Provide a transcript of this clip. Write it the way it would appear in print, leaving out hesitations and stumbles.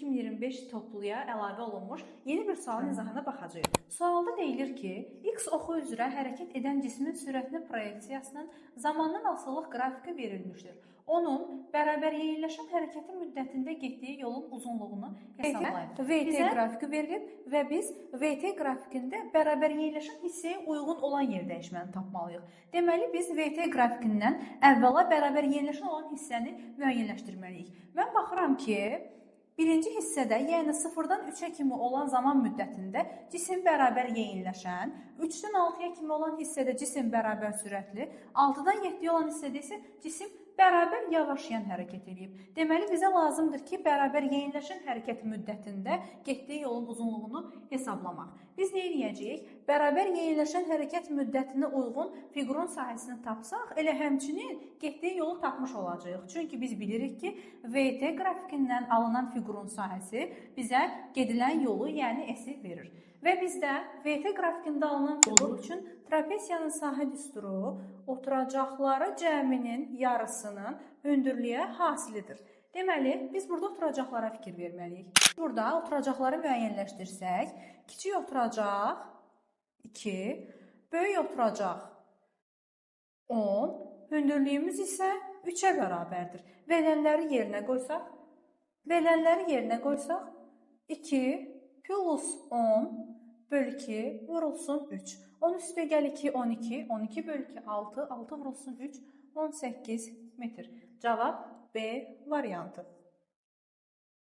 2025 topluya əlavə olunmuş yeni bir sualın izahına baxacağıq. Sualda deyilir ki, X oxu üzrə hərəkət edən cismin sürətinin proyeksiyasının zamandan asılılıq qrafiki verilmişdir. Onun bərabər yeyinləşən hərəkəti müddətində getdiyi yolun uzunluğunu hesablayın. VT qrafiki verilib və biz VT qrafikində bərabər yeyinləşən hissəyə uyğun olan yer dəyişməni tapmalıyıq. Deməli, biz VT qrafikindən əvvəla bərabər yeyinləşən olan hissəni müəyyənləşdirməliyik. Mən baxıram ki, birinci hissədə, yəni 0-dan 3-ə kimi olan zaman müddətində cisim bərabər yeyinləşən, 3-dən 6-ya kimi olan hissədə cisim bərabər sürətli, 6-dan 7-yə olan hissədə isə cisim bərabər yavaşlayan hərəkət edib. Deməli, bizə lazımdır ki, bərabər yeyinləşən hərəkət müddətində getdiyi yolun uzunluğunu hesablamaq. Biz nə edəcəyik? Bərabər yeyinləşən hərəkət müddətinə uyğun fiqurun sahəsini tapsaq, elə həmçinin getdiyi yolu tapmış olacağıq. Çünki biz bilirik ki, VT qrafikindən alınan fiqurun sahəsi bizə gedilən yolu, yəni S-i verir. Və bizdə VT qrafikində alınan fiqur üçün trapesiyanın sahə düsturu oturacaqları cəminin yarısının hündürlüyə hasilidir. Deməli, biz burada oturacaqlara fikir verməliyik. Burada oturacaqları müəyyənləşdirsək, kiçik oturacaq 2, böyük oturacaq 10, hündürlüyümüz isə 3-ə bərabərdir. Verənləri yerinə qoysaq, 2 plus 10 bölü 2 vurulsun 3. 10 üstə gəl 2, 12, 12 bölü 2, 6, 6 vurulsun 3, 18 metr. Cavab B variantı.